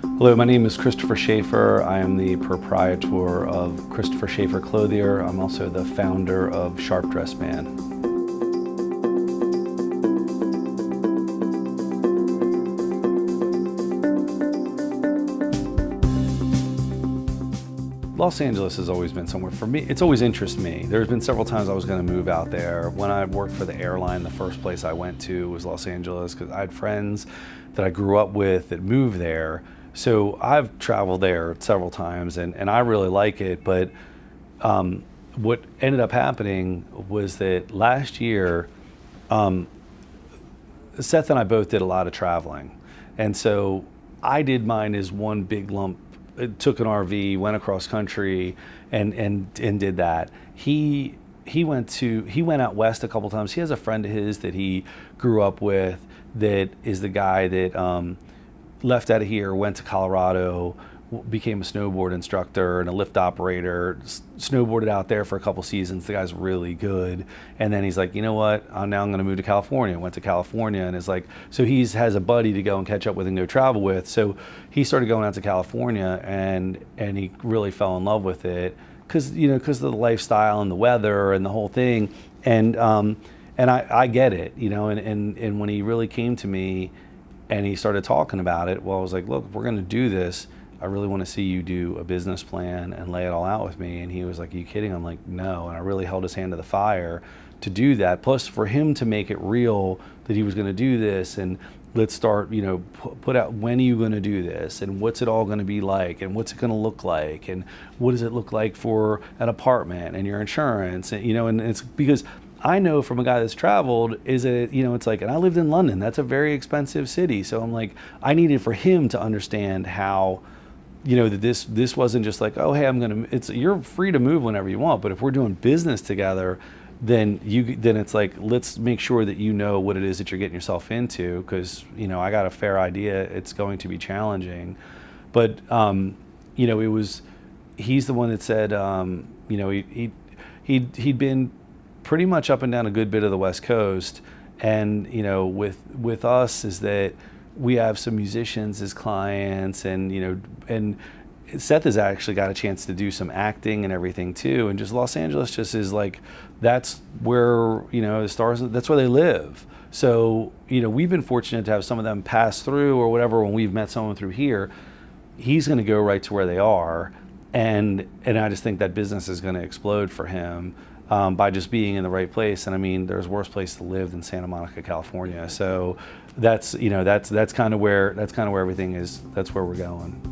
Hello, my name is Christopher Schafer. I am the proprietor of Christopher Schafer Clothier. I'm also the founder of Sharp Dress Man. Los Angeles has always been somewhere, for me, it's always interested me. There's been several times I was going to move out there. When I worked for the airline, the first place I went to was Los Angeles because I had friends that I grew up with that moved there. So I've traveled there several times and I really like it, but what ended up happening was that last year, Seth and I both did a lot of traveling. And so I did mine as one big lump. Took an RV, went across country, and did that. He went out west a couple times. He has a friend of his that he grew up with that is the guy that left out of here, went to Colorado, became a snowboard instructor and a lift operator, snowboarded out there for a couple seasons. The guy's really good. And then he's like, you know what, now I'm gonna move to California. Went to California and is like, so has a buddy to go and catch up with and go travel with. So he started going out to California and he really fell in love with it because of the lifestyle and the weather and the whole thing. And I get it, and when he really came to me and he started talking about it, well, I was like, look, if we're gonna do this, I really want to see you do a business plan and lay it all out with me. And he was like, are you kidding? I'm like, no. And I really held his hand to the fire to do that. Plus for him to make it real that he was going to do this and let's start, put out, when are you going to do this? And what's it all going to be like? And what's it going to look like? And what does it look like for an apartment and your insurance? And, and it's because I know from a guy that's traveled it's like, and I lived in London, that's a very expensive city. So I'm like, I needed for him to understand how, that this wasn't just like, oh, hey, you're free to move whenever you want, but if we're doing business together, then it's like, let's make sure that you know what it is that you're getting yourself into, because, I got a fair idea it's going to be challenging. But, he's the one that said, he'd been pretty much up and down a good bit of the West Coast. And, with us is that we have some musicians as clients, and Seth has actually got a chance to do some acting and everything too. And just Los Angeles just is like, that's where, the stars, that's where they live. So, we've been fortunate to have some of them pass through or whatever when we've met someone through here. He's going to go right to where they are. And I just think that business is going to explode for him. By just being in the right place. And I mean, there's worse place to live than Santa Monica, California. So that's kind of where everything is. That's where we're going.